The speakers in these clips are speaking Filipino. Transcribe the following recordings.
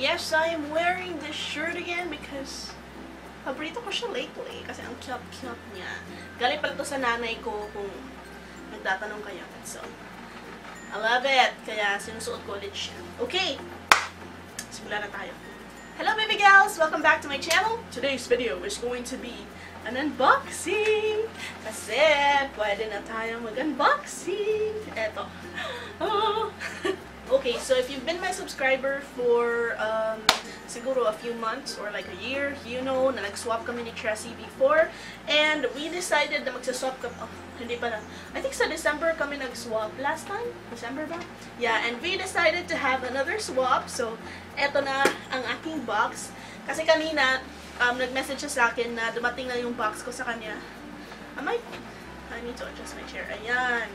yes, I am wearing this shirt again because paborito ko siya lately kasi ang cute niya. Galing pala to sa nanay ko kung nagtatanong kayo. So, I love it. Kaya sinusuot ko ulit siya. Okay, simula na tayo. Hello baby gals! Welcome back to my channel. Today's video is going to be an unboxing. Kasi pwede na tayo mag-unboxing. Eto. Oh. Okay, so if you've been my subscriber for siguro a few months or like a year, you know na nag-swap kami ni Tressie before. And we decided na magsaswap kami. Oh, hindi pala. I think sa December kami nag-swap. Last time? December ba? Yeah, and we decided to have another swap. So, eto na ang aking box. Kasi kanina, nag-message siya sa akin na dumating na yung box ko sa kanya. I need to adjust my chair. Ayan.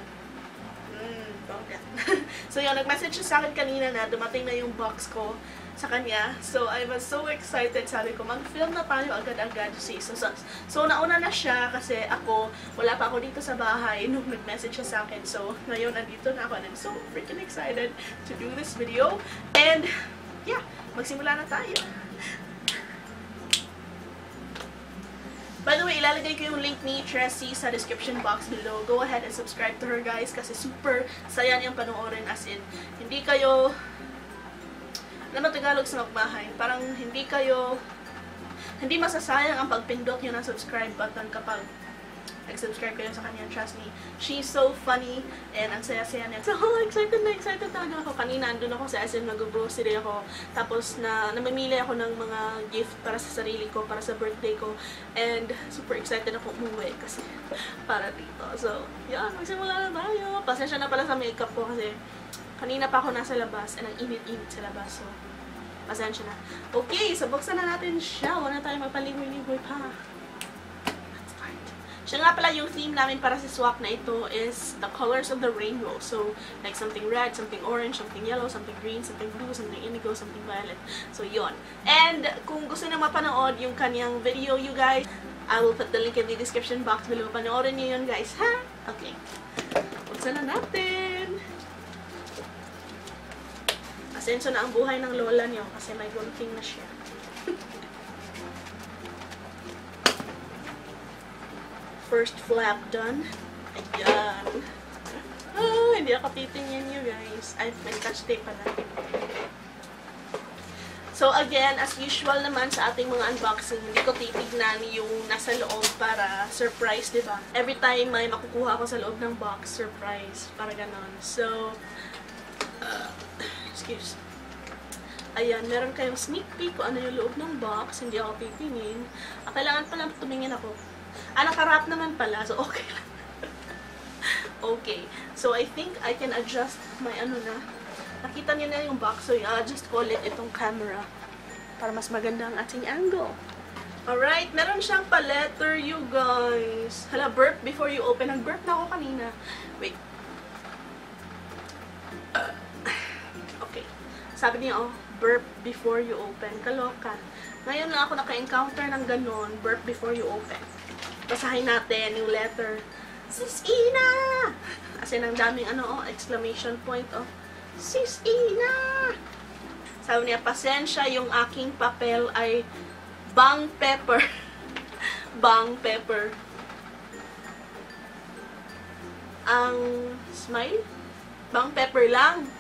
So yun, nag-message siya sa akin kanina na dumating na yung box ko sa kanya. So I was so excited. Sabi ko, mag-film na tayo agad-agad. So nauna na siya kasi ako, wala pa ako dito sa bahay nung nag-message siya sa akin. So ngayon, nandito na ako and I'm so freaking excited to do this video. And yeah, magsimula na tayo. By the way, ilalagay ko yung link ni Tressie sa description box below. Go ahead and subscribe to her, guys, kasi super saya niyang panoorin. As in, hindi kayo, naman Tagalog sa magbahay, parang hindi masasayang ang pagpindot nyo ng subscribe button kapag nag-subscribe kayo sa kanya. Trust me, she's so funny and ang saya-saya niya. So, excited talaga ako. Kanina, andun ako sa SM, nag-grocery ako. Tapos, namimili ako ng mga gift para sa sarili ko, para sa birthday ko. And, super excited ako umuwi kasi para dito. So, yan, magsimula na tayo. Pasensya na pala sa makeup ko kasi kanina pa ako nasa labas and ang init-init sa labas. So, pasensya na. Okay, so buksan na natin siya. Wala na tayo magpaligoy-ligoy pa. Siya nga pala, yung theme namin para sa swap na ito is the colors of the rainbow. So, like something red, something orange, something yellow, something green, something blue, something indigo, something violet. So, yon. And, kung gusto na mapanood yung kanyang video, you guys, I will put the link in the description box below. Panoorin niyo yun, guys, ha? Okay. Buksan na natin. Asenso na ang buhay ng lola niyo kasi may gunting na siya. First flap done. Ayan. Oh, hindi ako titingin you guys. Ay, may touch tape pala. So again, as usual naman sa ating mga unboxing, hindi ko titignan yung nasa loob para surprise, diba? Every time may makukuha ko sa loob ng box, surprise. Para ganon. So, excuse. Ayan, meron kayong sneak peek kung ano yung loob ng box. Hindi ako titingin. Kailangan pala tumingin ako. Nakarap naman pala. So, okay lang. Okay. So, I think I can adjust my nakita niyo na yung box. So, i-adjust ko ulit itong camera para mas maganda ang ating angle. Alright. Meron siyang pa-letter, you guys. Hala, burp before you open. Nag-burp na ako kanina. Wait. Okay. Sabi niya, burp before you open. Kaloka. Ngayon na ako naka-encounter ng ganon. Burp before you open. Basahin natin yung letter. Sis Ina! As in, ang daming exclamation point, Sis Ina! Sabi niya, pasensya, yung aking papel ay bang pepper. Bang pepper. Ang smile? Bang pepper lang.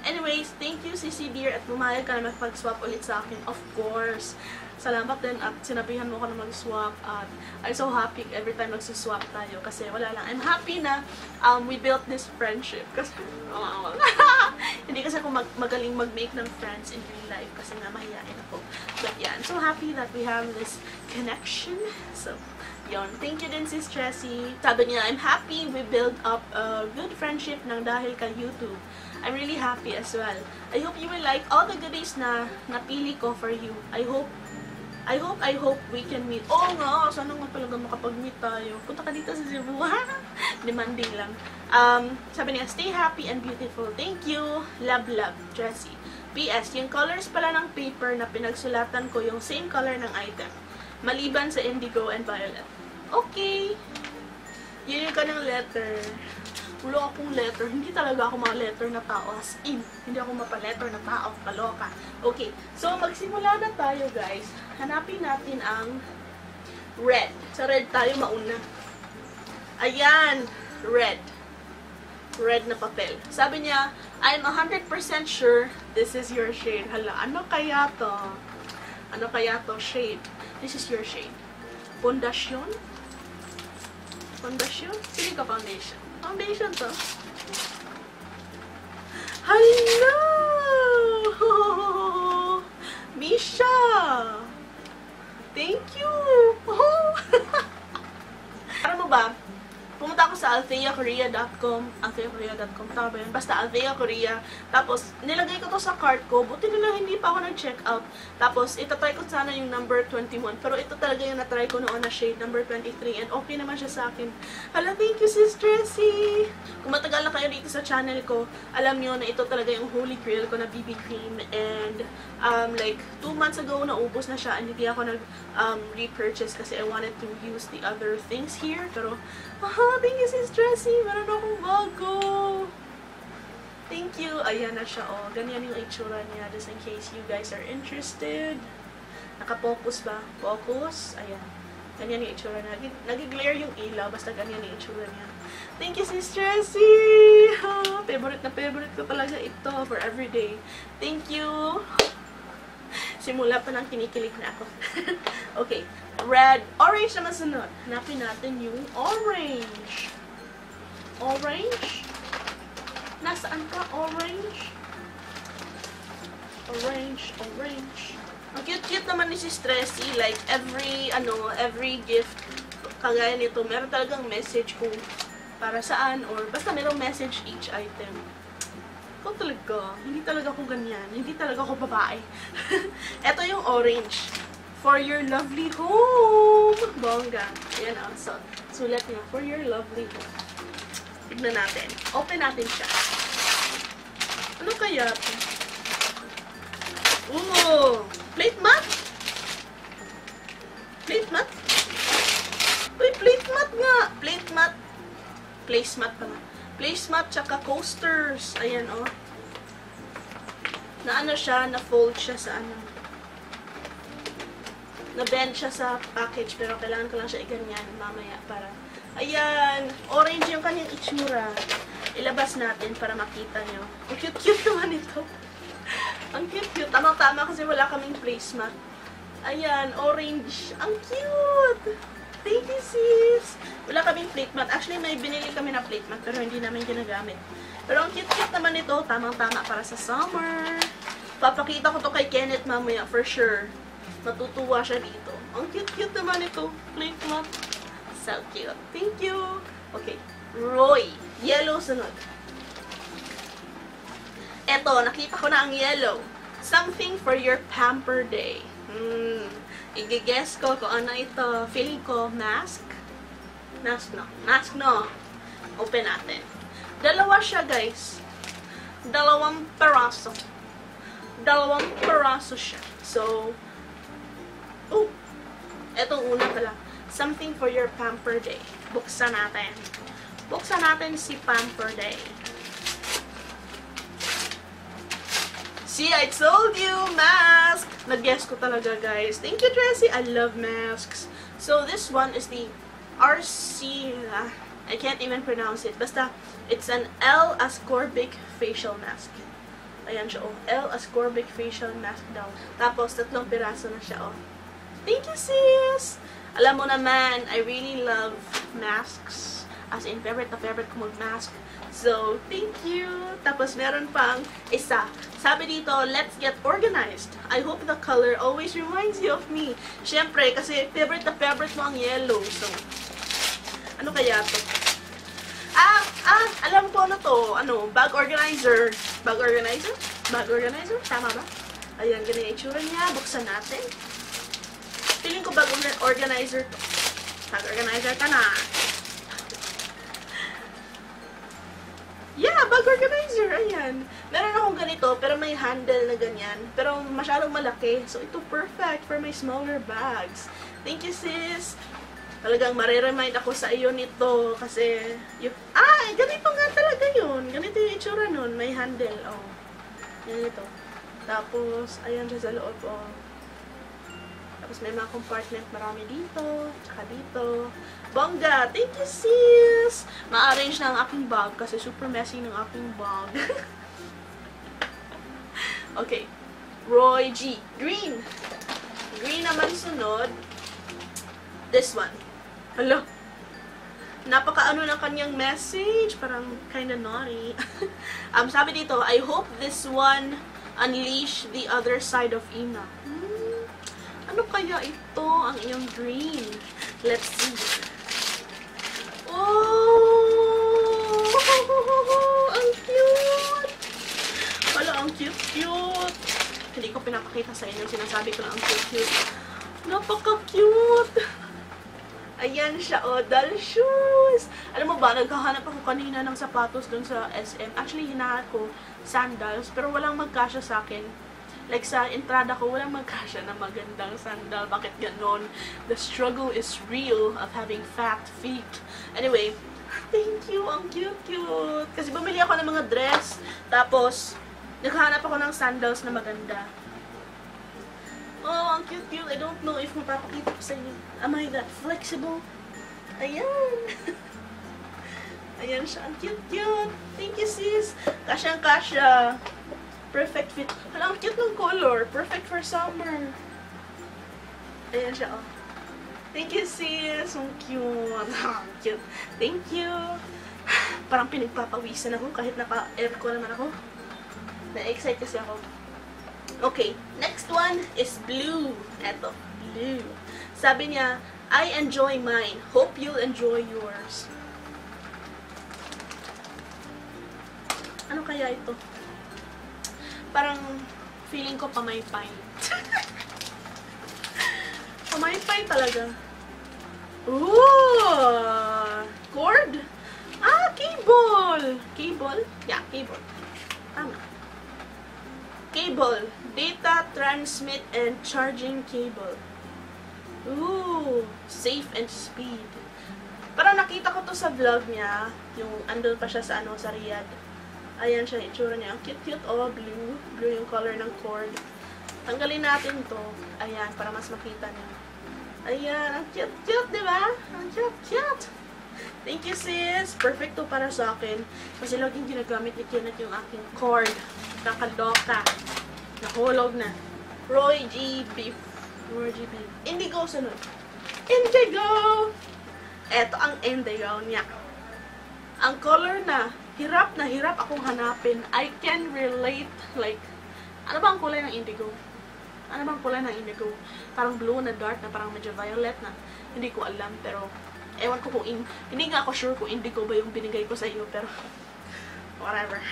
Anyways, thank you, Sissy dear, at pumayag ka na mag-swap ulit sa akin. Of course. Salamat din at sinabihan mo ko na mag-swap at I'm so happy every time mag-swap tayo kasi wala lang. I'm happy na we built this friendship kasi hindi kasi ako magaling mag-make ng friends in real life kasi nga mahihain ako. But yeah, I'm so happy that we have this connection. So, yon. Thank you din, Sis Tressie. Sabi niya, I'm happy we built up a good friendship nang dahil kay YouTube. I'm really happy as well. I hope you will like all the goodies na napili ko for you. I hope we can meet. Oo nga, sana nga talaga makapag-meet tayo. Punta ka dito sa Cebu. Demanding lang. Sabi niya, stay happy and beautiful. Thank you. Love, Tressie. PS, yung colors pala ng paper na pinagsulatan ko yung same color ng item. Maliban sa indigo and violet. Okay. Yun yung kanang letter. Wala akong letter. Hindi talaga ako mga letter na tao. As in, hindi ako mapa-letter na tao. Kaloka. Okay. So, magsimula na tayo, guys. Hanapin natin ang red. Sa red tayo mauna. Ayan. Red. Red na papel. Sabi niya, I'm 100% sure this is your shade. Hala, ano kaya to? Ano kaya to shade? This is your shade. Foundation? Foundation? Sige ka foundation. Foundation to. Hello! Misha! Thank you! Alam mo ba, pumunta ako sa altheakorea.com. Altheakorea.com, tama ba yun? Basta Althea Korea. Tapos, nilagay ko to sa cart ko. Buti nila hindi pa ako nag-check out. Tapos, itatry ko sana yung number 21. Pero ito talaga yung natry ko noon na shade, number 23. And okay naman siya sa akin. Hala, thank you, Sis Jessie! Kung matagal na kayo dito sa channel ko, alam nyo na ito talaga yung holy grail ko na BB cream. And, like, 2 months ago, naubos na siya. And hindi ako repurchase kasi I wanted to use the other things here. Pero, thank you, Sis Jessie. Meron akong bago. Thank you. Ayan na siya, oh. Ganyan yung itsura niya, just in case you guys are interested. Naka-focus ba? Focus. Ayan. Ganyan yung itsura niya. Nag-glare yung ilaw, basta ganyan yung itsura niya. Thank you, Sis Jessie. Favorite na favorite ko talaga ito for everyday. Thank you. Simula pa nang kinikilig na ako. Okay. Red. Orange naman sunod. Hanapin natin yung orange. Orange? Nasaan ka? Orange? Orange. Orange. Ang cute-cute naman ni si Stressy. Like, every gift kagaya nito, meron talagang message kung para saan or basta merong message each item. Ikaw talaga. Hindi talaga ako ganyan. Hindi talaga ako babae. Ito yung orange. For your lovely home. Bongga. Ayan o. So, sulat niya. For your lovely home. Tignan natin. Open natin siya. Ano kaya ito? Ooh! Plate mat? Plate mat? Uy, plate mat nga! Plate mat. Placemat pala. Placemat tsaka coasters. Ayan o. Na ano siya, na-fold siya sa ano. Na-bend siya sa package, pero kailangan ko lang siya iganyan mamaya para... Ayan! Orange yung kanyang itsura. Ilabas natin para makita nyo. Ang cute-cute naman ito. Ang cute-cute. Tamang-tama kasi wala kaming placemat. Ayan, orange. Ang cute! Thank you, sis! Wala kaming plate mat. Actually, may binili kami na plate mat, pero hindi namin ginagamit. Pero ang cute-cute naman ito. Tamang-tama para sa summer. Papakita ko to kay Kenneth mamaya, for sure. Matutuwa siya dito. Ang cute-cute naman ito. Plate mat. So cute. Thank you. Okay. Roy. Yellow sunod. Eto, nakita ko na ang yellow. Something for your pamper day. I-guess ko kung ano ito. Feeling ko, mask. Mask no. Mask no. Open natin. Dalawa siya, guys. Dalawang peraso. Dalawang peraso siya. So, etong una pala. Something for your pamper day. Buksan natin. Buksan natin si pamper day. See, I told you! Mask! Nag-guess ko talaga, guys. Thank you, Tracy. I love masks. So, this one is the RC... I can't even pronounce it. Basta, it's an L. Ascorbic facial mask. Ayan siya, oh. L. Ascorbic facial mask daw. Tapos, 3 piraso na siya, oh. Thank you, sis! Alam mo naman, I really love masks. As in, favorite na favorite ko mag-mask. So, thank you! Tapos, meron pang isa. Sabi dito, let's get organized. I hope the color always reminds you of me. Siyempre, kasi favorite na favorite mo ang yellow. So, ano kaya to? Alam ko ano to. Ano, bag organizer. Bag organizer? Bag organizer? Tama ba? Ayan, ganyan yung itsura niya. Buksan natin. Feeling ko bag organizer to. Bag organizer ka na. Yeah, bag organizer. Ayan. Meron akong ganito, pero may handle na ganyan. Pero masyadong malaki. So, ito perfect for my smaller bags. Thank you, sis. Talagang mariremind ako sa iyo nito. Kasi, ganito nga ganun, may handle, oh. Yan ito. Tapos, ayan siya sa loob, oh. Tapos may mga compartment, marami dito, tsaka dito. Bongga! Thank you, sis! Ma-arrange na ang aking bag kasi super messy ng aking bag. Okay. Roy G. Green. Green naman sunod. This one. Hello. Napaka-ano ng kanyang message. Parang kinda naughty. Sabi dito, I hope this one unleash the other side of Ina. Ano kaya ito, ang iyong green? Let's see. Oh! Ang cute! Wala, ang cute-cute. Hindi ko pinapakita sa inyo. Sinasabi ko lang ang cute-cute. Napaka-cute! Ayan siya, oh, doll shoes. Alam mo ba, naghahanap ako kanina ng sapatos dun sa SM. Actually, hinahanap ko sandals, pero walang magkasya sa akin. Like, sa entrada ko, walang magkasya na magandang sandal. Bakit ganon? The struggle is real of having fat feet. Anyway, thank you. Ang cute-cute. Kasi bumili ako ng mga dress. Tapos, naghahanap ako ng sandals na maganda. Oh, ang cute-cute. I don't know if mapapakita ko sa inyo. Am I that flexible? Ayan. Ayan siya. Ang cute-cute. Thank you, sis. Kasyang-kasya. Perfect fit. Hala, ang cute ng color. Perfect for summer. Ayan siya, oh. Thank you, sis. Ang cute. Cute. Thank you. Parang pinagpapawisan ako kahit naka-aircon naman ako. Na-excite kasi ako. Okay. Next one is blue. Eto. Blue. Sabi niya, I enjoy mine. Hope you'll enjoy yours. Ano kaya ito? Parang feeling ko pamaypay. Pamaypay talaga. Ooh! Cord? Ah, cable! Cable? Yeah, cable. Tama. Cable. Data transmit and charging cable. Ooh! Safe and speed. Parang nakita ko to sa vlog niya. Yung andun pa siya sa sa Riyadh. Ayan siya, itsura niya. Ang cute-cute, oh, blue. Blue yung color ng cord. Tanggalin natin to. Ayan, para mas makita niyo. Ayan, ang cute-cute, di ba? Ang cute-cute. Thank you, sis. Perfect to para sa akin. Kasi laging ginagamit ni Kenneth yung aking cord. Kakaloka. Nahulog na. Roy G. Beef. Roy G. Beef. Indigo, sunod. Indigo! Eto ang indigo niya. Ang color na hirap akong hanapin. I can relate, like, ano ba ang kulay ng indigo? Ano ba ang kulay ng indigo? Parang blue na dark na parang medyo violet na. Hindi ko alam, pero, ewan ko kung, hindi nga ako sure kung indigo ba yung binigay ko sa iyo, pero, whatever.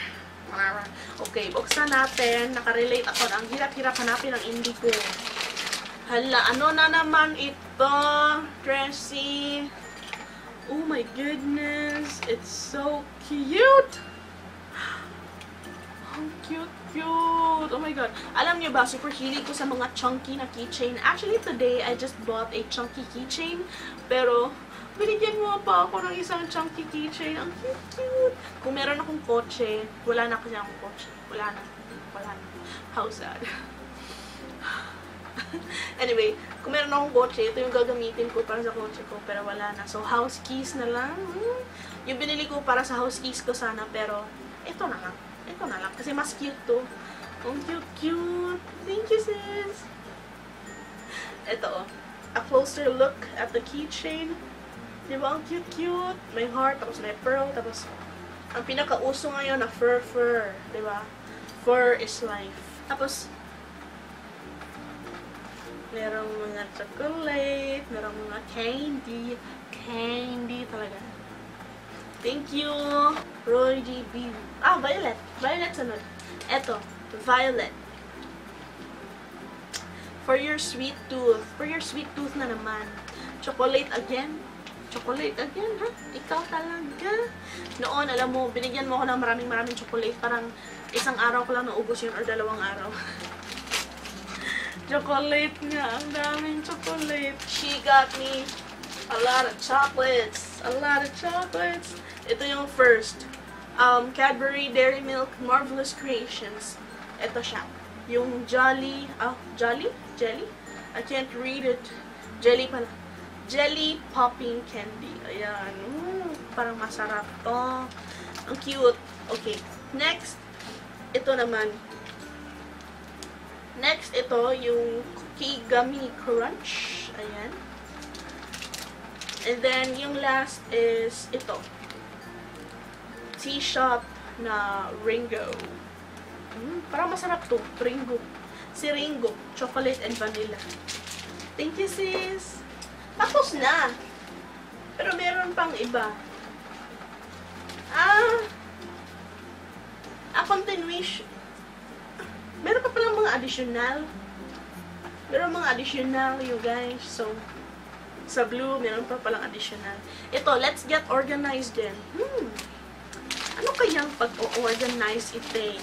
Okay, buksan natin. Nakarelate ako na ang hirap-hirap hanapin ang indigo. Hala, ano na naman ito? Dressy. Oh my goodness, it's so cute! Ang cute-cute! Oh my god. Alam niyo ba, super hilig ko sa mga chunky na keychain. Actually, today, I just bought a chunky keychain. Pero, binigyan mo pa ako ng isang chunky keychain. Ang cute-cute! Kung meron akong kotse, wala na kasi akong kotse. Wala na. How sad. Anyway, kung meron akong kotse, ito yung gagamitin ko para sa kotse ko, pero wala na. So, house keys na lang. Yung binili ko para sa house keys ko sana, pero ito na lang. Ito na lang. Kasi mas cute to. Ang cute-cute. Thank you, sis. Ito, a closer look at the keychain. Diba? Ang cute-cute. May heart, tapos may pearl, tapos ang pinakauso ngayon na fur. Diba? Fur is life. Tapos, merong mga chocolate, merong mga candy. Candy talaga. Thank you, Roy G. B. Ah, violet. Violet sunod. Eto, violet. For your sweet tooth. For your sweet tooth na naman. Chocolate again. Chocolate again, ha? Ikaw talaga. Noon, alam mo, binigyan mo ako ng maraming chocolate. Parang isang araw ko lang naubos yun or 2 araw. Chocolate nga. Ang daming chocolate. She got me a lot of chocolates. A lot of chocolates. Ito yung first. Cadbury Dairy Milk Marvelous Creations. Ito siya. Yung Jolly, Jelly? I can't read it. Jelly pala. Jelly Popping Candy. Ayan. Parang masarap to. Ang cute. Okay. Next, ito naman. Next, ito yung Cookie Gummy Crunch. Ayan. And then, yung last is ito. Tea Shop na Ringo. Parang masarap to. Ringo. Si Ringo. Chocolate and vanilla. Thank you, sis. Tapos na. Pero meron pang iba. Continuation. Meron pa palang mga additional. Meron mga additional, you guys. So, sa blue, meron pa palang additional. Ito, let's get organized din. Ano kayang pag-organize ite?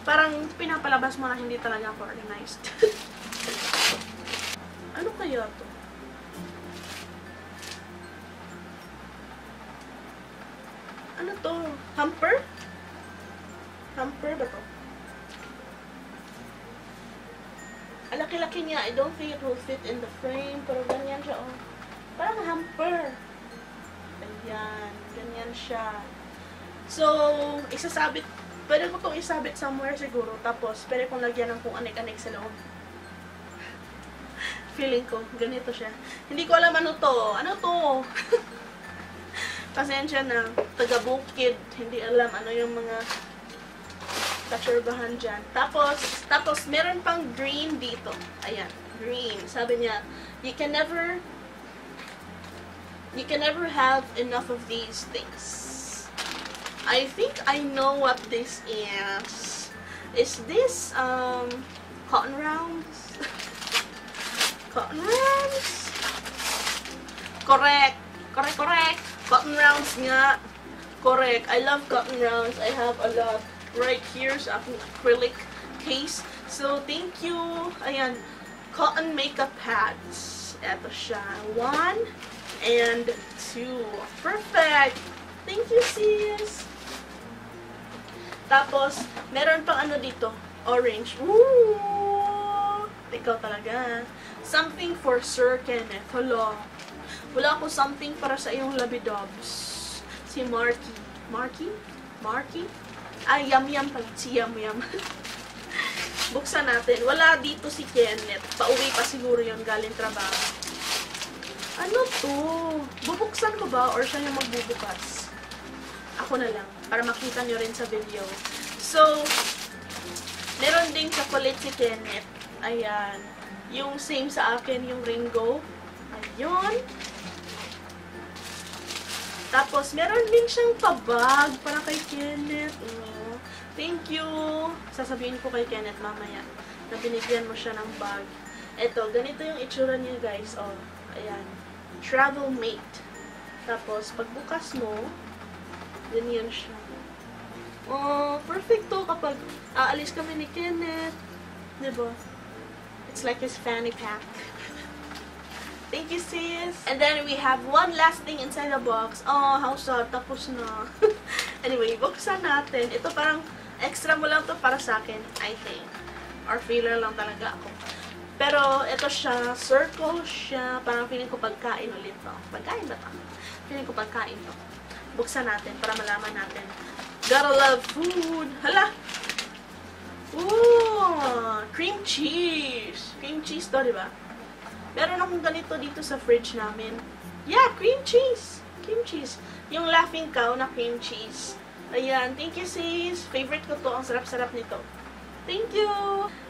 Parang pinapalabas mo na hindi talaga ako organized. Ano kaya to? Ano to? Hamper? Hamper ba to? Laki-laki niya. I don't think it will fit in the frame. Pero ganyan siya, oh. Parang hamper. Ayan. Ganyan siya. So, isasabit. Pwede ko itong isabit somewhere siguro. Tapos, pwede kong lagyan ng kung anik-anik sa loob. Feeling ko, ganito siya. Hindi ko alam ano to. Ano to? Pasensya na, taga-bukid. Hindi alam ano yung mga katurbahan dyan. Tapos, meron pang green dito. Ayan, green. Sabi niya, you can never have enough of these things. I think I know what this is. Is this, cotton rounds? Cotton rounds? Correct. Cotton rounds nga. Correct. I love cotton rounds. I have a lot right here sa aking acrylic case. So, thank you. Ayan. Cotton makeup pads. Ito siya. 1 and 2. Perfect. Thank you, sis. Tapos, meron pang ano dito. Orange. Ooh! Ikaw talaga. Something for Sir Kenneth. Hello. Wala ko something para sa iyong labidobs. Si Marky. Marky? Ay, Yam pala. Si Yam. Buksan natin. Wala dito si Kenneth. Pauwi pa siguro yung galing trabaho. Ano to? Bubuksan ko ba or siya yung magbubukas? Ako na lang. Para makita nyo rin sa video. So, meron ding chocolate si Kenneth. Ayan. Yung same sa akin, yung Ringo. Ayun. Tapos, meron din siyang pabag para kay Kenneth. Oh, thank you. Sasabihin ko kay Kenneth mamaya na binigyan mo siya ng bag. Eto, ganito yung itsura niya, guys. Oh, ayan. Travel mate. Tapos, pagbukas mo, ganyan siya. Oh, perfect to kapag aalis kami ni Kenneth. Diba? It's like his fanny pack. Thank you, sis. And then we have one last thing inside the box. Oh, how sad. Tapos na. Anyway, buksan natin. Ito parang extra mo lang to para sa akin, I think. Or filler lang talaga ako. Pero, ito siya. Circle siya. Parang feeling ko pagkain ulit to. Pagkain ba to? Feeling ko pagkain to. Buksan natin para malaman natin. Gotta love food. Hala! Ooh! Cream cheese. Cream cheese to, diba? Meron akong ganito dito sa fridge namin. Yeah, cream cheese. Cream cheese. Yung Laughing Cow na cream cheese. Ayan. Thank you, sis. Favorite ko to. Ang sarap-sarap nito. Thank you!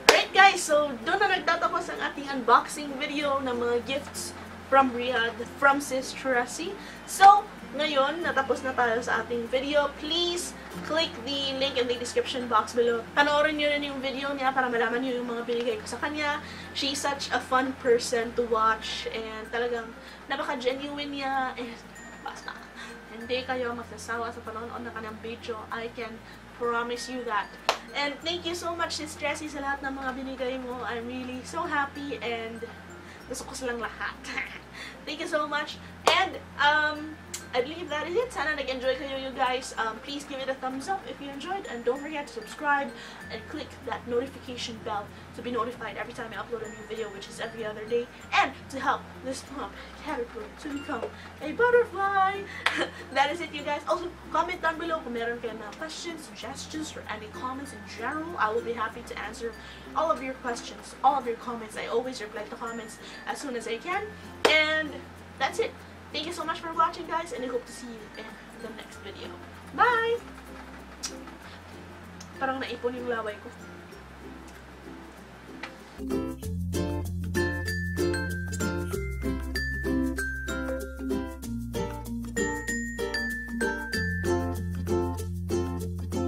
Alright, guys. So, doon na nagtatapos ang ating unboxing video ng mga gifts from Riyadh, from Sis Tracy. So, ngayon, natapos na tayo sa ating video. Please, click the link in the description box below. Panoorin nyo rin yung video niya para malaman nyo yung mga binigay ko sa kanya. She's such a fun person to watch. And talagang napaka-genuine niya. And basta, hindi kayo magsasawa sa panonood ng kanyang video. I can promise you that. And thank you so much, Sis Tracy, sa lahat ng mga binigay mo. I'm really so happy and gusto ko silang lahat. Thank you so much. And, I believe that is it. Sana nag-enjoy kayo you guys. Please give it a thumbs up if you enjoyed, and don't forget to subscribe and click that notification bell to be notified every time I upload a new video, which is every other day, and to help this plump caterpillar to become a butterfly. That is it, you guys. Also, comment down below kung meron kayo mga questions, suggestions, or any comments in general. I will be happy to answer all of your questions, all of your comments. I always reply to comments as soon as I can. And that's it. Thank you so much for watching, guys, and I hope to see you in the next video. Bye! Parang naipon yung laway ko.